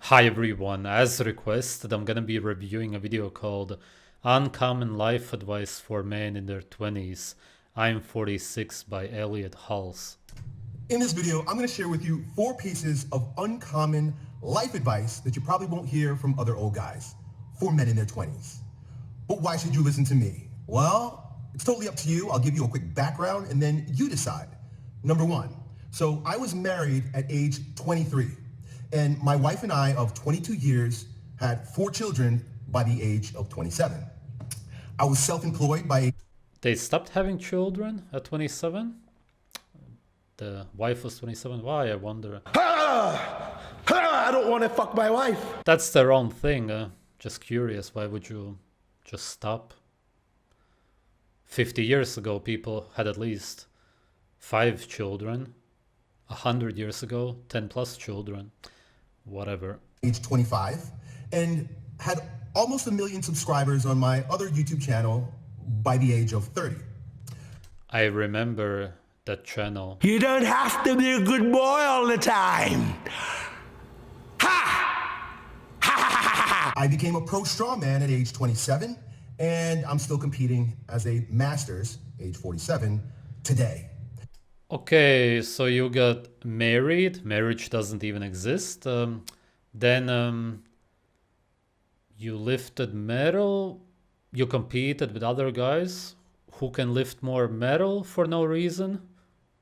Hi everyone, as requested, I'm gonna be reviewing a video called Uncommon Life Advice for Men in Their 20s. I'm 46 by Elliot Hulse. In this video, I'm going to share with you 4 pieces of uncommon life advice that you probably won't hear from other old guys for men in their 20s. But why should you listen to me? Well, it's totally up to you. I'll give you a quick background and then you decide. Number 1. So I was married at age 23, and my wife and I of 22 years had 4 children by the age of 27. I was self-employed by... They stopped having children at 27? The wife was 27? Why, I wonder. I don't want to fuck my wife. That's their own thing. Just curious, why would you just stop? 50 years ago, people had at least 5 children. 100 years ago, 10 plus children. Whatever. Age 25, and had almost 1 million subscribers on my other YouTube channel by the age of 30. I remember that channel. You don't have to be a good boy all the time. I became a pro strongman at age 27, and I'm still competing as a masters, age 47, today. Okay, so you got married. Marriage doesn't even exist. Then you lifted metal. You competed with other guys who can lift more metal for no reason,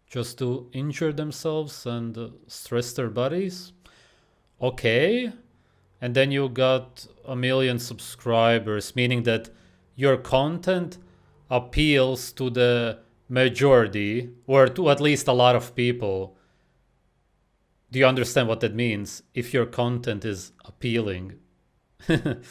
just to injure themselves and stress their bodies. Okay. And then you got 1 million subscribers, meaning that your content appeals to the majority, or to at least a lot of people. Do you understand what that means? If your content is appealing. And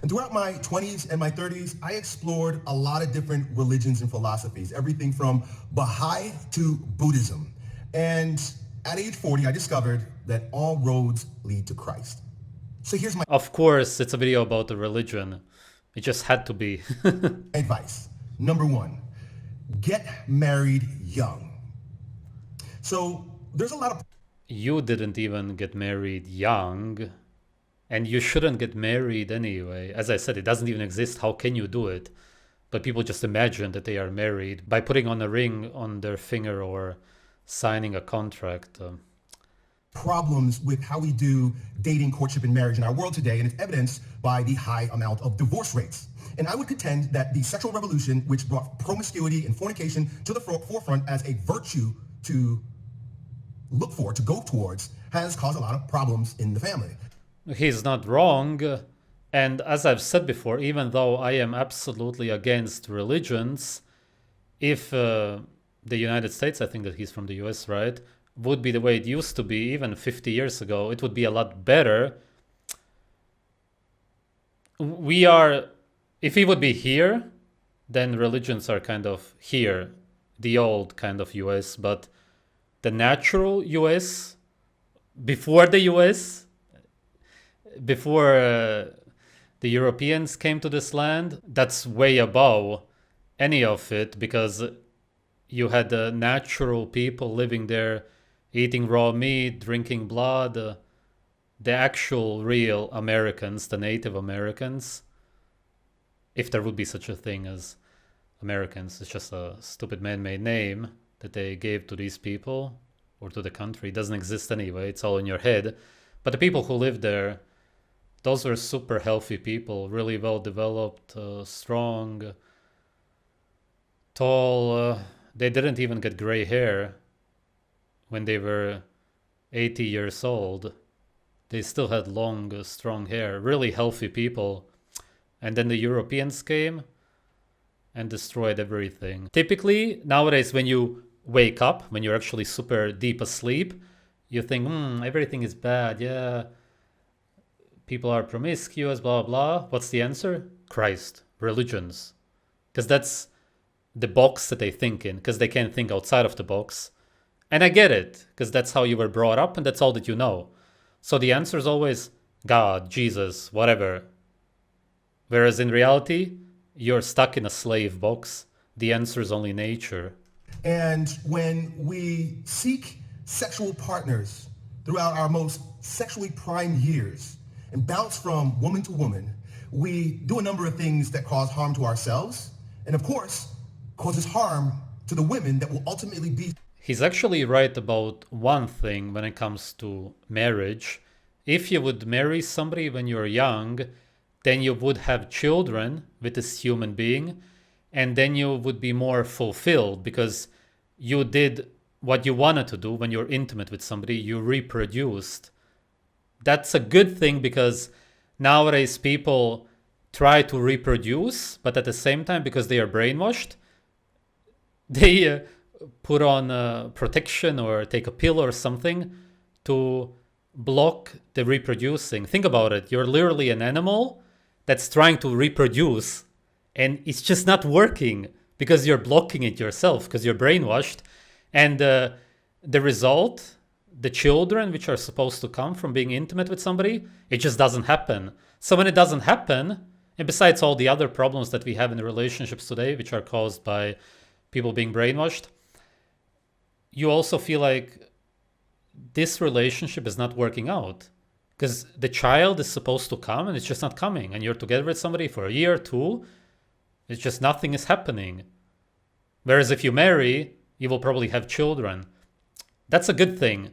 throughout my 20s and my 30s, I explored a lot of different religions and philosophies, everything from Baha'i to Buddhism. And at age 40, I discovered that all roads lead to Christ. So here's my Of course, it's a video about the religion. It just had to be. advice. Number 1, get married young. So there's a lot of... You didn't even get married young. And you shouldn't get married anyway. As I said, it doesn't even exist. How can you do it? But people just imagine that they are married by putting on a ring on their finger or signing a contract. problems with how we do dating, courtship, and marriage in our world today, and it's evidenced by the high amount of divorce rates. And I would contend that the sexual revolution, which brought promiscuity and fornication to the forefront as a virtue to look for, to go towards, has caused a lot of problems in the family. He's not wrong. And as I've said before, even though I am absolutely against religions, if the United States, I think that he's from the US, right, would be the way it used to be even 50 years ago, it would be a lot better. If he would be here, then religions are kind of here, the old kind of US, but the natural US, before the US, before the Europeans came to this land, that's way above any of it, because you had the natural people living there, eating raw meat, drinking blood, the actual real Americans, the Native Americans, if there would be such a thing as Americans. It's just a stupid man-made name that they gave to these people or to the country. It doesn't exist anyway, it's all in your head. But the people who lived there, those were super healthy people, really well developed, strong, tall. They didn't even get gray hair when they were 80 years old. They still had long, strong hair, really healthy people. And then the Europeans came and destroyed everything. Typically, nowadays, when you wake up, when you're actually super deep asleep, you think, everything is bad, yeah. People are promiscuous, blah, blah. What's the answer? Christ, religions. Because that's the box that they think in, because they can't think outside of the box. And I get it, because that's how you were brought up and that's all that you know. So the answer is always God, Jesus, whatever. Whereas in reality, you're stuck in a slave box. The answer is only nature. And when we seek sexual partners throughout our most sexually primed years and bounce from woman to woman, we do a number of things that cause harm to ourselves and, of course, causes harm to the women that will ultimately be. He's actually right about one thing when it comes to marriage. If you would marry somebody when you're young, then you would have children with this human being, and then you would be more fulfilled because you did what you wanted to do when you're intimate with somebody, you reproduced. That's a good thing because nowadays people try to reproduce, but at the same time, because they are brainwashed, they put on protection or take a pill or something to block the reproducing. Think about it. You're literally an animal that's trying to reproduce, and it's just not working because you're blocking it yourself, because you're brainwashed. And the result, the children which are supposed to come from being intimate with somebody, it just doesn't happen. So when it doesn't happen, and besides all the other problems that we have in the relationships today, which are caused by people being brainwashed, you also feel like this relationship is not working out because the child is supposed to come and it's just not coming. And you're together with somebody for a year or two, it's just nothing is happening. Whereas if you marry, you will probably have children. That's a good thing.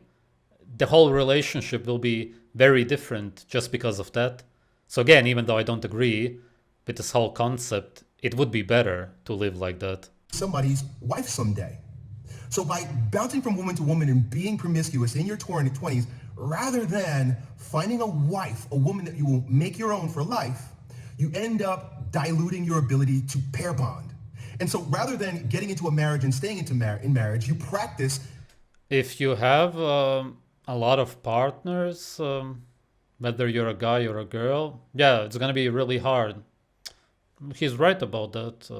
The whole relationship will be very different just because of that. So again, even though I don't agree with this whole concept, it would be better to live like that. Somebody's wife someday. So by bouncing from woman to woman and being promiscuous in your 20s, rather than finding a wife, a woman that you will make your own for life, you end up diluting your ability to pair bond. And so rather than getting into a marriage and staying in marriage, you practice. If you have a lot of partners, whether you're a guy or a girl, yeah, it's going to be really hard. He's right about that.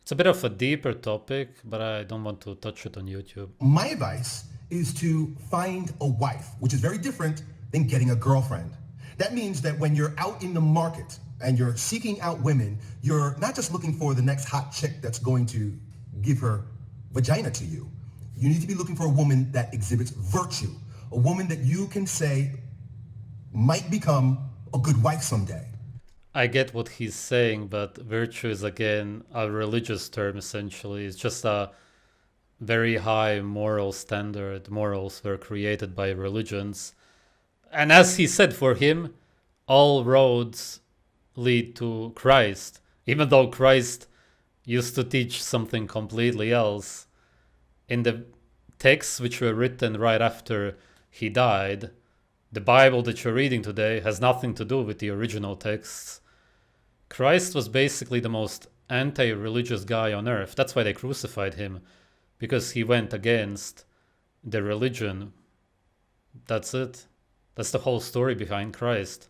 It's a bit of a deeper topic, but I don't want to touch it on YouTube. My advice is to find a wife, which is very different than getting a girlfriend. That means that when you're out in the market and you're seeking out women, you're not just looking for the next hot chick that's going to give her vagina to you. You need to be looking for a woman that exhibits virtue, a woman that you can say might become a good wife someday. I get what he's saying, but virtue is again a religious term essentially. It's just a very high moral standard. Morals were created by religions. And as he said, for him, all roads lead to Christ, even though Christ used to teach something completely else. In the texts which were written right after he died, the Bible that you're reading today has nothing to do with the original texts. Christ was basically the most anti-religious guy on earth. That's why they crucified him, because he went against the religion. That's it. That's the whole story behind Christ.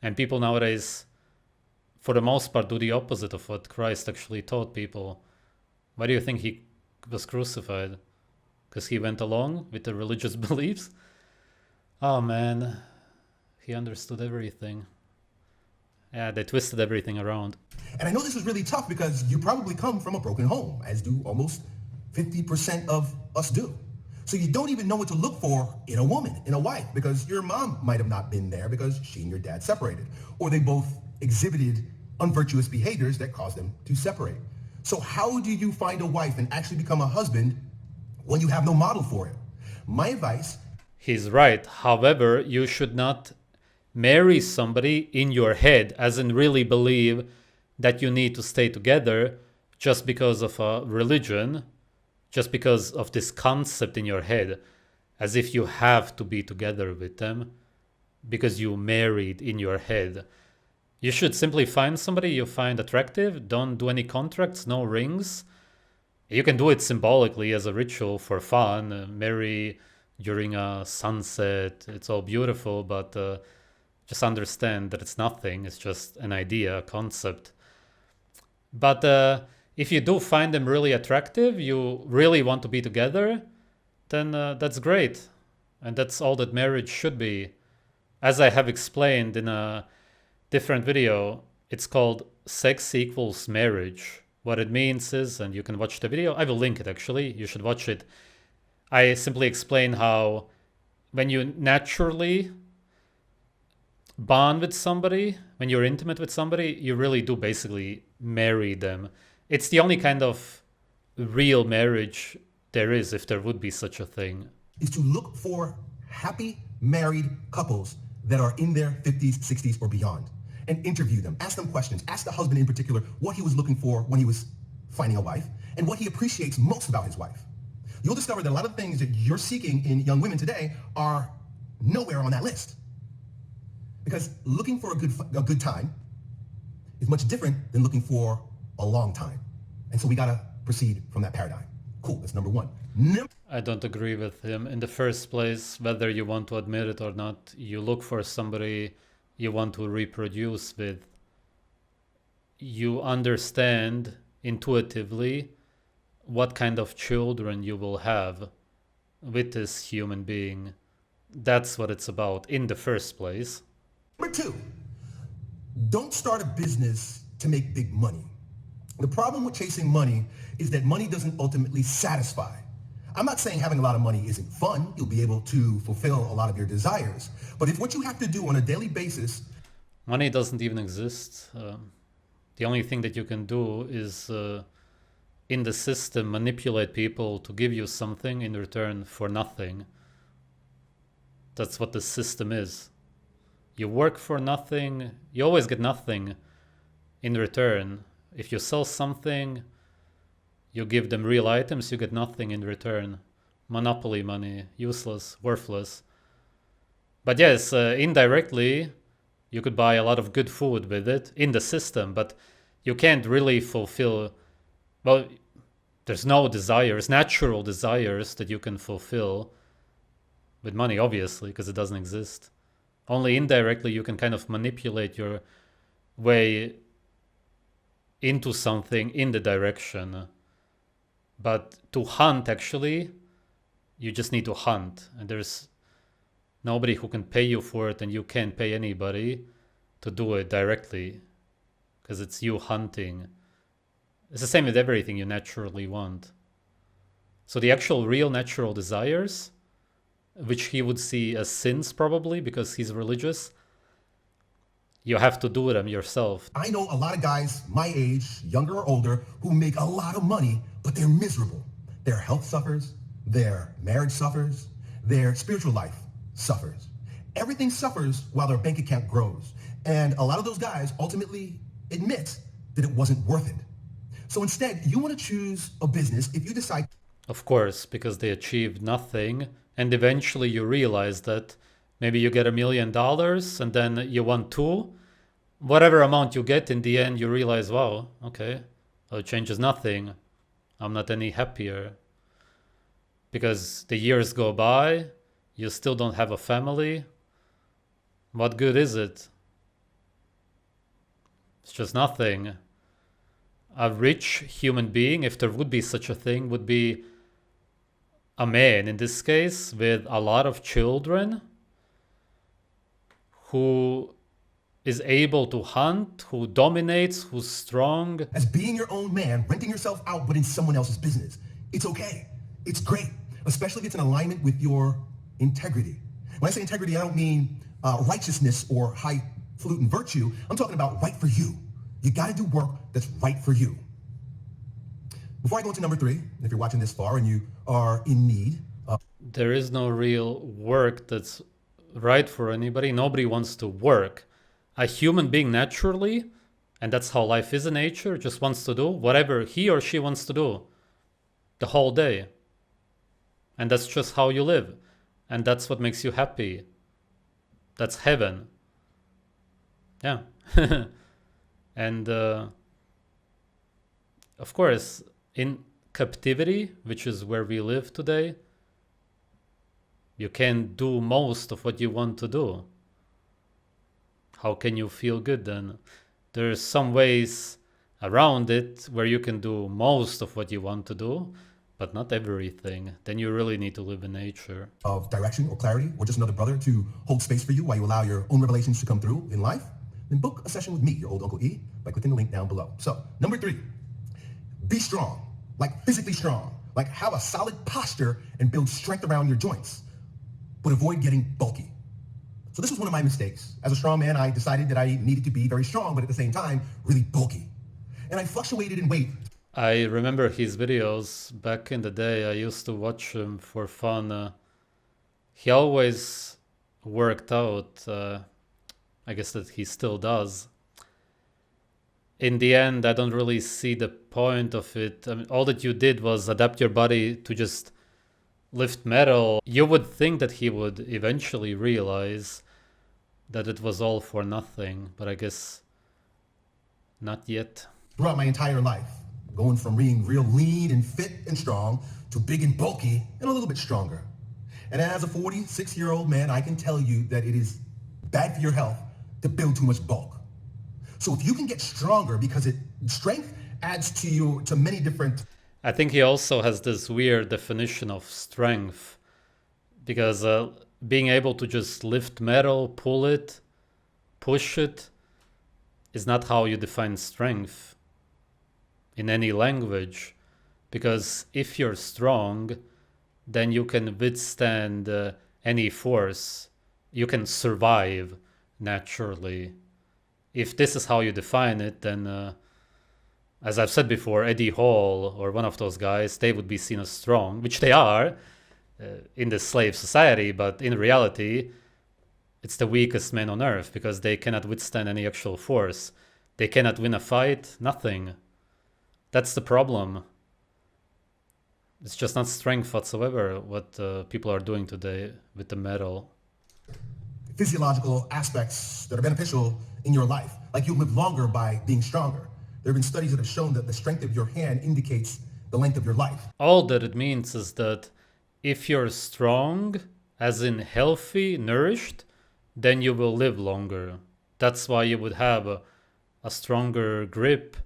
And people nowadays, for the most part, do the opposite of what Christ actually taught people. Why do you think he was crucified? Because he went along with the religious beliefs? Oh man, he understood everything. Yeah, they twisted everything around. And I know this is really tough because you probably come from a broken home, as do almost 50% of us do. So you don't even know what to look for in a woman, in a wife, because your mom might have not been there because she and your dad separated, or they both exhibited unvirtuous behaviors that caused them to separate. So how do you find a wife and actually become a husband when you have no model for it? My advice... He's right. However, you should not marry somebody in your head, as in really believe that you need to stay together just because of a religion, just because of this concept in your head, as if you have to be together with them because you married in your head. You should simply find somebody you find attractive. Don't do any contracts, no rings. You can do it symbolically as a ritual for fun. Marry during a sunset. It's all beautiful, but just understand that it's nothing. It's just an idea, a concept. But if you do find them really attractive, you really want to be together, then that's great. And that's all that marriage should be. As I have explained in a different video, it's called Sex Equals Marriage. What it means is, and you can watch the video, I will link it actually, you should watch it. I simply explain how when you naturally bond with somebody, when you're intimate with somebody, you really do basically marry them. It's the only kind of real marriage there is, if there would be such a thing. Is to look for happy married couples that are in their 50s, 60s, or beyond, and interview them. Ask them questions. Ask the husband in particular what he was looking for when he was finding a wife and what he appreciates most about his wife. You'll discover that a lot of things that you're seeking in young women today are nowhere on that list. Because looking for a good time is much different than looking for a long time. And so we gotta proceed from that paradigm. Cool, that's number one. I don't agree with him. In the first place, whether you want to admit it or not, you look for somebody you want to reproduce with. You understand intuitively what kind of children you will have with this human being. That's what it's about in the first place. Number two, don't start a business to make big money. The problem with chasing money is that money doesn't ultimately satisfy. I'm not saying having a lot of money isn't fun. You'll be able to fulfill a lot of your desires. But if what you have to do on a daily basis... Money doesn't even exist. The only thing that you can do is in the system manipulate people to give you something in return for nothing. That's what the system is. You work for nothing, you always get nothing in return. If you sell something, you give them real items, you get nothing in return. Monopoly money, useless, worthless. But yes, indirectly, you could buy a lot of good food with it in the system, but you can't really fulfill, well, there's no desires, natural desires that you can fulfill with money, obviously, because it doesn't exist. Only indirectly you can kind of manipulate your way into something in the direction. But to hunt, actually, you just need to hunt. And there's nobody who can pay you for it, and you can't pay anybody to do it directly because it's you hunting. It's the same with everything you naturally want. So the actual real natural desires, which he would see as sins probably because he's religious, you have to do them yourself. I know a lot of guys my age, younger or older, who make a lot of money, but they're miserable. Their health suffers, their marriage suffers, their spiritual life suffers. Everything suffers while their bank account grows. And a lot of those guys ultimately admit that it wasn't worth it. So instead, you want to choose a business if you decide... Of course, because they achieved nothing, and eventually you realize that maybe you get $1 million and then you want two. Whatever amount you get, in the end, you realize, wow, okay, well, it changes nothing. I'm not any happier. Because the years go by, you still don't have a family. What good is it? It's just nothing. A rich human being, if there would be such a thing, would be a man, in this case, with a lot of children, who is able to hunt, who dominates, who's strong. As being your own man, renting yourself out, but in someone else's business. It's okay. It's great, especially if it's in alignment with your integrity. When I say integrity, I don't mean righteousness or highfalutin virtue. I'm talking about right for you. You got to do work that's right for you. Before I go into number 3, if you're watching this far and you are in need... There is no real work that's right for anybody. Nobody wants to work. A human being naturally, and that's how life is in nature, just wants to do whatever he or she wants to do the whole day. And that's just how you live. And that's what makes you happy. That's heaven. Yeah. And of course, in captivity, which is where we live today, you can't do most of what you want to do. How can you feel good then? There's some ways around it where you can do most of what you want to do, but not everything. Then you really need to live in nature. Of direction or clarity, or just another brother to hold space for you while you allow your own revelations to come through in life, then book a session with me, your old Uncle E, by clicking the link down below. So, number 3, be strong, like physically strong. Like have a solid posture and build strength around your joints, but avoid getting bulky. So this was one of my mistakes. As a strong man, I decided that I needed to be very strong, but at the same time, really bulky. And I fluctuated in weight. I remember his videos back in the day. I used to watch him for fun. He always worked out. I guess that he still does. In the end, I don't really see the point of it. I mean, all that you did was adapt your body to just lift metal. You would think that he would eventually realize that it was all for nothing, but I guess not yet. Throughout my entire life, going from being real lean and fit and strong to big and bulky and a little bit stronger. And as a 46-year-old man, I can tell you that it is bad for your health to build too much bulk. So if you can get stronger, because strength adds to many different. I think he also has this weird definition of strength, because being able to just lift metal, pull it, push it, is not how you define strength in any language. Because if you're strong, then you can withstand any force. You can survive naturally. If this is how you define it, then as I've said before, Eddie Hall or one of those guys, they would be seen as strong, which they are in the slave society, but in reality, it's the weakest men on earth because they cannot withstand any actual force. They cannot win a fight, nothing. That's the problem. It's just not strength whatsoever, what people are doing today with the metal. Physiological aspects that are beneficial in your life, like you live longer by being stronger. There have been studies that have shown that the strength of your hand indicates the length of your life. All that it means is that if you're strong, as in healthy, nourished, then you will live longer. That's why you would have a stronger grip.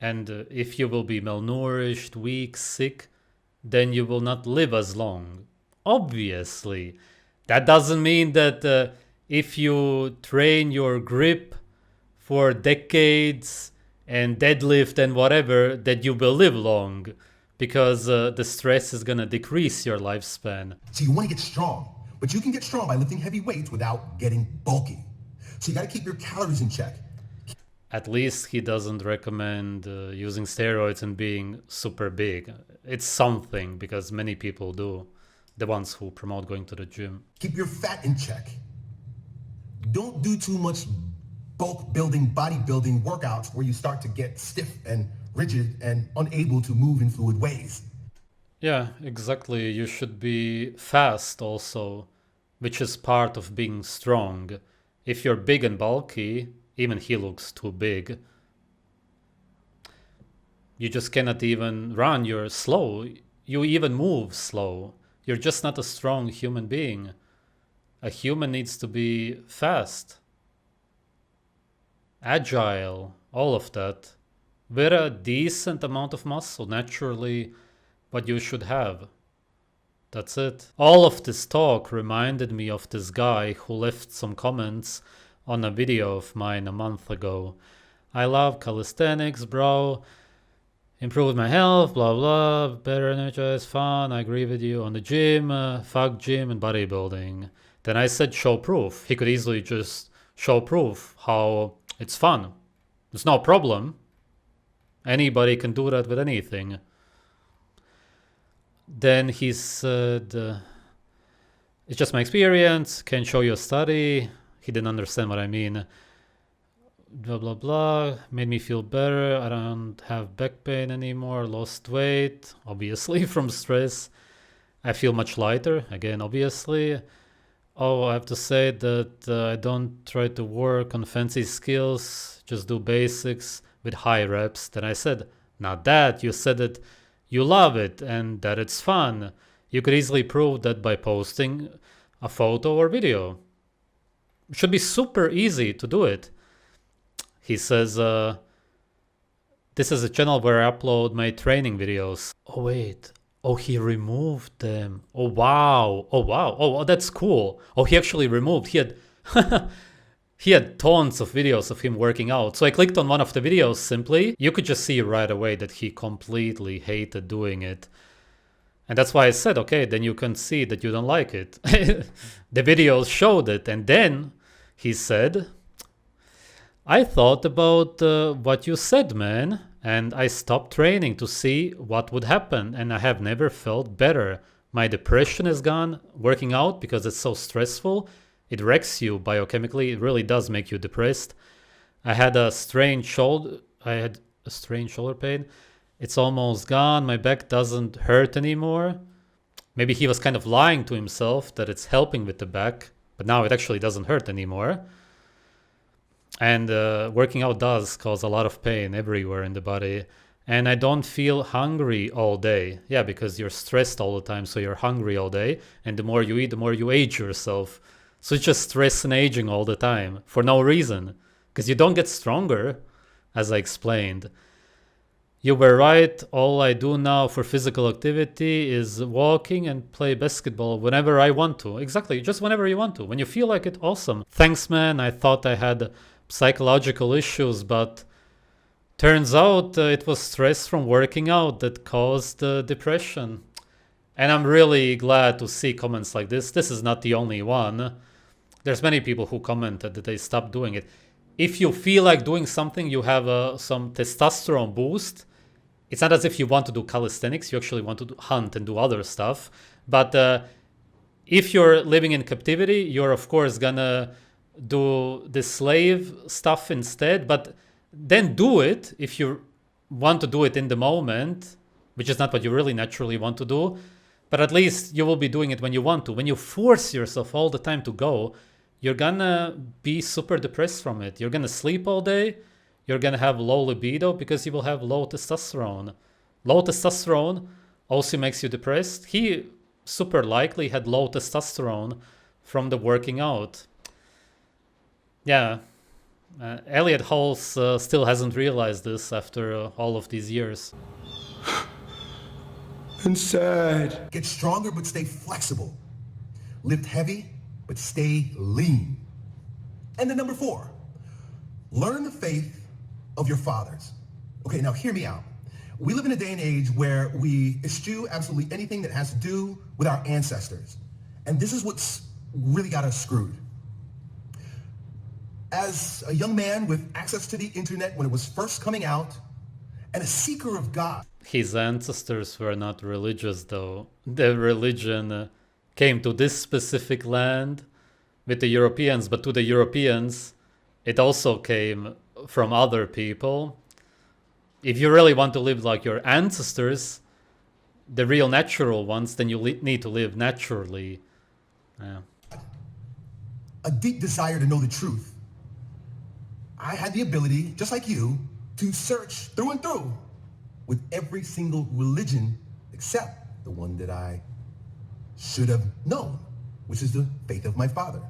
And if you will be malnourished, weak, sick, then you will not live as long. Obviously. That doesn't mean that if you train your grip for decades and deadlift and whatever, that you will live long, because the stress is going to decrease your lifespan. So you want to get strong, but you can get strong by lifting heavy weights without getting bulky. So you got to keep your calories in check. At least he doesn't recommend using steroids and being super big. It's something, because many people do, the ones who promote going to the gym. Keep your fat in check. Don't do too much bulk building, bodybuilding workouts where you start to get stiff and rigid and unable to move in fluid ways. Yeah, exactly. You should be fast also, which is part of being strong. If you're big and bulky, even he looks too big, you just cannot even run. You're slow. You even move slow. You're just not a strong human being. A human needs to be fast, agile, all of that, with a decent amount of muscle, naturally what you should have. That's it. All of this talk reminded me of this guy who left some comments on a video of mine a month ago. I love calisthenics, bro. Improved my health, blah blah, better energized, fun, I agree with you. On the gym, fuck gym and bodybuilding. Then I said show proof. He could easily just show proof how it's fun. It's no problem. Anybody can do that with anything. Then he said, it's just my experience, can show you a study. He didn't understand what I mean. Blah blah blah, made me feel better. I don't have back pain anymore, lost weight, obviously from stress. I feel much lighter, again obviously. Oh, I have to say that I don't try to work on fancy skills, just do basics with high reps. Then I said, not that, you said that you love it and that it's fun. You could easily prove that by posting a photo or video. It should be super easy to do it. He says, this is a channel where I upload my training videos. Oh, wait. Oh, he removed them. Oh, wow. Oh, wow. Oh, that's cool. Oh, he actually removed. He had he had tons of videos of him working out. So I clicked on one of the videos simply. You could just see right away that he completely hated doing it. And that's why I said, okay, then you can see that you don't like it. The videos showed it. And then he said, I thought about what you said, man, and I stopped training to see what would happen, and I have never felt better. My depression is gone. Working out, because it's so stressful, it wrecks you biochemically. It really does make you depressed. I had a strange shoulder pain. It's almost gone. My back doesn't hurt anymore. Maybe he was kind of lying to himself that it's helping with the back, but now it actually doesn't hurt anymore. And working out does cause a lot of pain everywhere in the body. And I don't feel hungry all day. Yeah, because you're stressed all the time, so you're hungry all day. And the more you eat, the more you age yourself. So it's just stress and aging all the time for no reason. Because you don't get stronger, as I explained. You were right. All I do now for physical activity is walking and play basketball whenever I want to. Exactly, just whenever you want to. When you feel like it, awesome. Thanks, man. I thought I had psychological issues, but turns out it was stress from working out that caused depression. And I'm really glad to see comments like this. This is not the only one. There's many people who commented that they stopped doing it. If you feel like doing something, you have some testosterone boost. It's not as if you want to do calisthenics. You actually want to hunt and do other stuff. But if you're living in captivity, you're of course gonna do the slave stuff instead. But then do it if you want to do it in the moment, which is not what you really naturally want to do. But at least you will be doing it when you want to. When you force yourself all the time to go, you're gonna be super depressed from it. You're gonna sleep all day. You're gonna have low libido because you will have low testosterone. Low testosterone also makes you depressed. He super likely had low testosterone from the working out. Yeah, Elliot Hulse still hasn't realized this after all of these years. And sad. Get stronger, but stay flexible. Lift heavy, but stay lean. And then number 4, learn the faith of your fathers. Okay, now hear me out. We live in a day and age where we eschew absolutely anything that has to do with our ancestors. And this is what's really got us screwed. As a young man with access to the internet when it was first coming out, and a seeker of God. His ancestors were not religious though. Their religion came to this specific land with the Europeans, but to the Europeans it also came from other people. If you really want to live like your ancestors, the real natural ones, then you need to live naturally. Yeah. A deep desire to know the truth. I had the ability, just like you, to search through and through with every single religion except the one that I should have known, which is the faith of my father.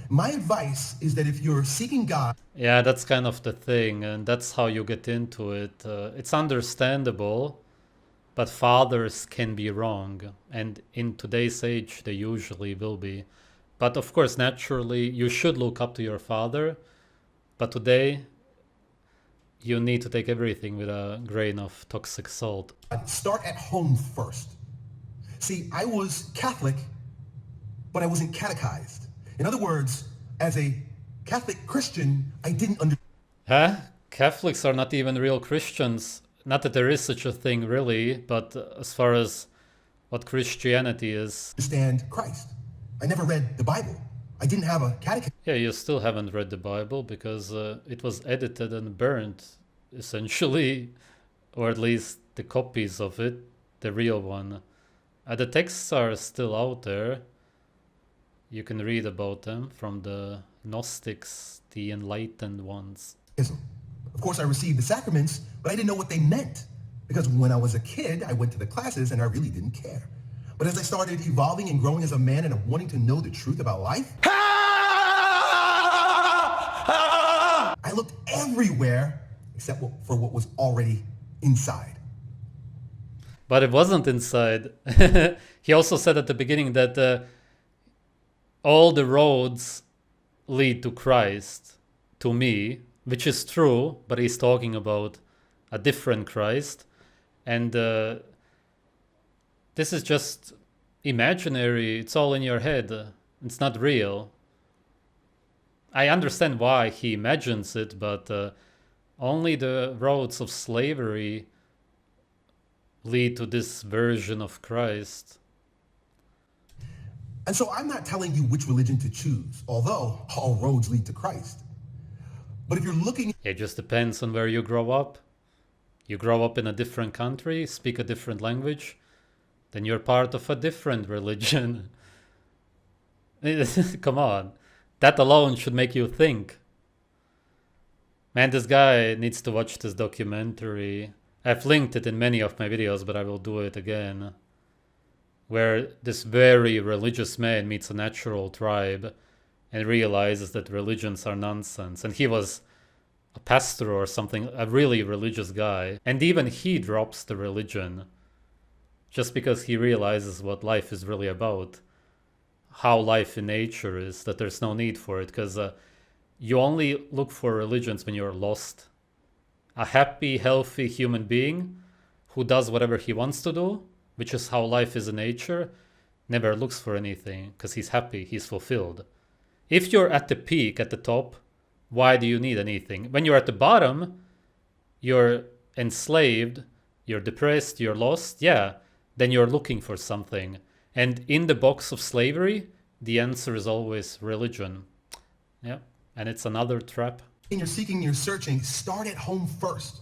My advice is that if you're seeking God... Yeah, that's kind of the thing, and that's how you get into it. It's understandable, but fathers can be wrong, and in today's age they usually will be. But of course, naturally, you should look up to your father, but today you need to take everything with a grain of toxic salt. Start at home first. See, I was Catholic, but I wasn't catechized. In other words, as a Catholic Christian, I didn't understand. Huh? Catholics are not even real Christians. Not that there is such a thing really, but as far as what Christianity is. Understand Christ. I never read the Bible. I didn't have a catechism. Yeah, you still haven't read the Bible because it was edited and burned, essentially, or at least the copies of it, the real one. The texts are still out there. You can read about them from the Gnostics, the enlightened ones. Of course, I received the sacraments, but I didn't know what they meant. Because when I was a kid, I went to the classes and I really didn't care. But as I started evolving and growing as a man and wanting to know the truth about life, I looked everywhere except for what was already inside. But it wasn't inside. He also said at the beginning that all the roads lead to Christ, to me, which is true, but he's talking about a different Christ. And This is just imaginary. It's all in your head. It's not real. I understand why he imagines it, but only the roads of slavery lead to this version of Christ. And so I'm not telling you which religion to choose, although all roads lead to Christ. But if you're looking... It just depends on where you grow up. You grow up in a different country, speak a different language, then you're part of a different religion. Come on. That alone should make you think. Man, this guy needs to watch this documentary. I've linked it in many of my videos, but I will do it again. Where this very religious man meets a natural tribe and realizes that religions are nonsense. And he was a pastor or something, a really religious guy. And even he drops the religion just because he realizes what life is really about. How life in nature is, that there's no need for it. Because you only look for religions when you're lost. A happy, healthy human being who does whatever he wants to do, which is how life is in nature, never looks for anything because he's happy, he's fulfilled. If you're at the peak, at the top, why do you need anything? When you're at the bottom, you're enslaved, you're depressed, you're lost, yeah, then you're looking for something. And in the box of slavery, the answer is always religion. Yeah, and it's another trap. And you're seeking, you're searching, start at home first.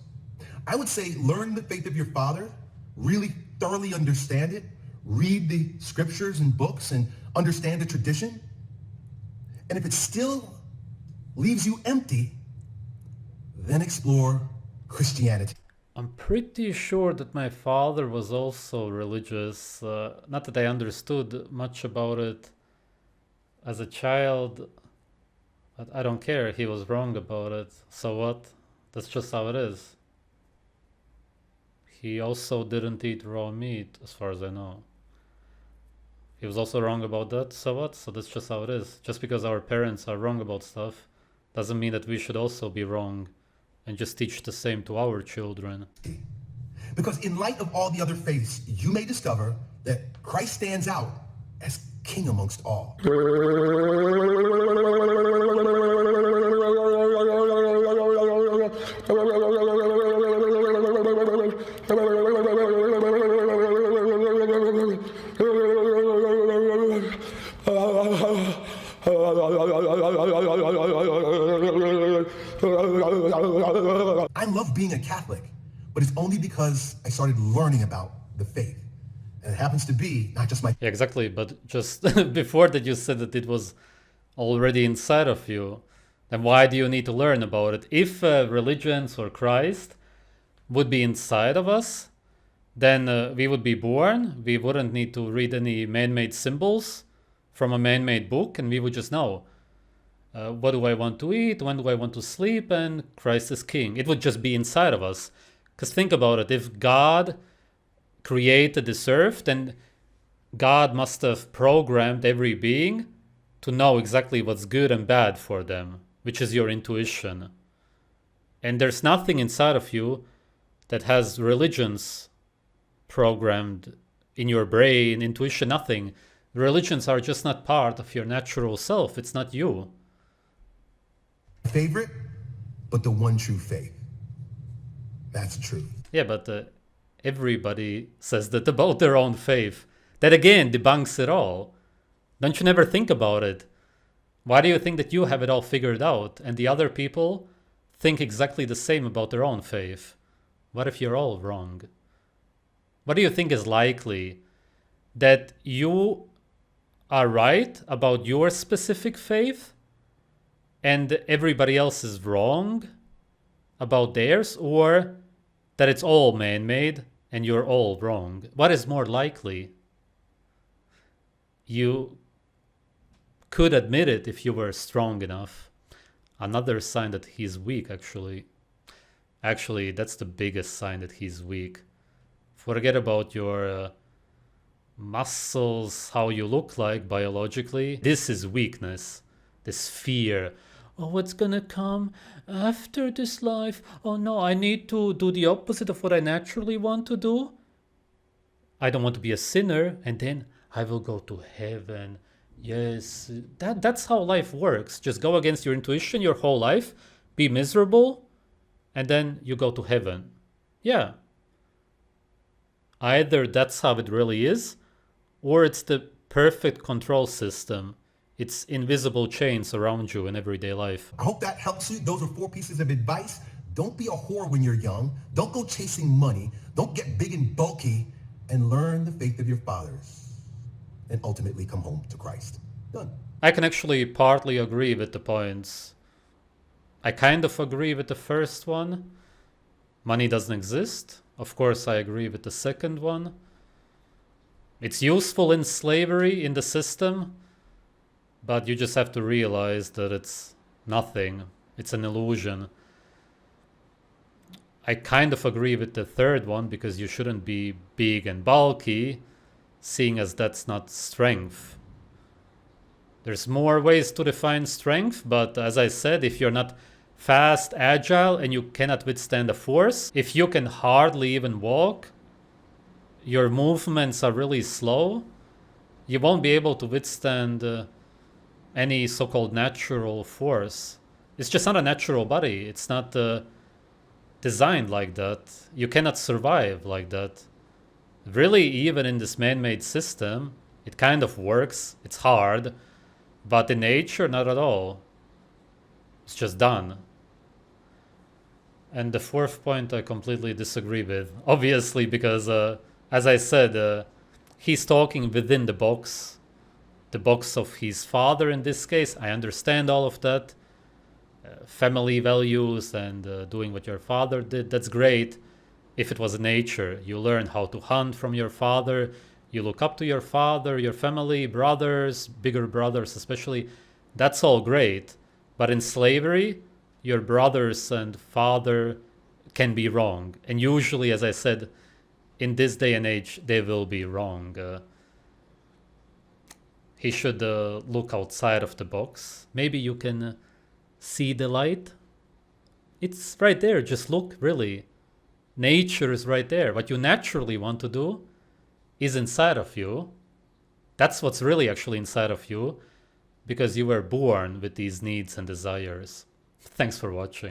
I would say learn the faith of your father, really thoroughly understand it, read the scriptures and books and understand the tradition. And if it still leaves you empty, then explore Christianity. I'm pretty sure that my father was also religious. Not that I understood much about it as a child. But I don't care. He was wrong about it. So what? That's just how it is. He also didn't eat raw meat, as far as I know. He was also wrong about that. So what? So that's just how it is. Just because our parents are wrong about stuff doesn't mean that we should also be wrong and just teach the same to our children. Because in light of all the other faiths, you may discover that Christ stands out as king amongst all. I love being a Catholic, but it's only because I started learning about the faith. And it happens to be not just my... Yeah, exactly, but just before that you said that it was already inside of you. Then why do you need to learn about it? If religions or Christ would be inside of us, then we would be born. We wouldn't need to read any man-made symbols from a man-made book, and we would just know. What do I want to eat? When do I want to sleep? And Christ is king. It would just be inside of us. Because think about it. If God created this earth, then God must have programmed every being to know exactly what's good and bad for them, which is your intuition. And there's nothing inside of you that has religions programmed in your brain, intuition, nothing. Religions are just not part of your natural self. It's not you. Favorite, but the one true faith. That's the truth. Yeah, but everybody says that about their own faith. That again debunks it all. Don't you never think about it? Why do you think that you have it all figured out and the other people think exactly the same about their own faith? What if you're all wrong? What do you think is likely? That you are right about your specific faith and everybody else is wrong about theirs, or that it's all man-made and you're all wrong? What is more likely? You could admit it if you were strong enough. Another sign that he's weak, actually. Actually, that's the biggest sign that he's weak. Forget about your muscles, how you look like biologically. This is weakness. This fear. Oh, what's gonna come after this life? Oh no, I need to do the opposite of what I naturally want to do. I don't want to be a sinner, and then I will go to heaven. Yes, that's how life works. Just go against your intuition your whole life, be miserable, and then you go to heaven. Yeah. Either that's how it really is, or it's the perfect control system. It's invisible chains around you in everyday life. I hope that helps you. Those are 4 pieces of advice. Don't be a whore when you're young. Don't go chasing money. Don't get big and bulky. And learn the faith of your fathers. And ultimately come home to Christ. Done. I can actually partly agree with the points. I kind of agree with the first one. Money doesn't exist. Of course, I agree with the second one. It's useful in slavery, in the system, but you just have to realize that it's nothing. It's an illusion. I kind of agree with the third one because you shouldn't be big and bulky, seeing as that's not strength. There's more ways to define strength, but as I said, if you're not fast, agile, and you cannot withstand a force, if you can hardly even walk, your movements are really slow, you won't be able to withstand any so-called natural force. It's just not a natural body. It's not designed like that. You cannot survive like that. Really, even in this man-made system, it kind of works. It's hard, but in nature, not at all. It's just done. And the fourth point I completely disagree with. Obviously, because as I said, he's talking within the box of his father in this case. I understand all of that. Family values and doing what your father did, that's great. If it was nature, you learn how to hunt from your father, you look up to your father, your family, brothers, bigger brothers especially, that's all great. But in slavery, your brothers and father can be wrong. And usually, as I said, in this day and age, they will be wrong. He should look outside of the box. Maybe you can see the light. It's right there. Just look, really. Nature is right there. What you naturally want to do is inside of you. That's what's really actually inside of you, because you were born with these needs and desires. Thanks for watching.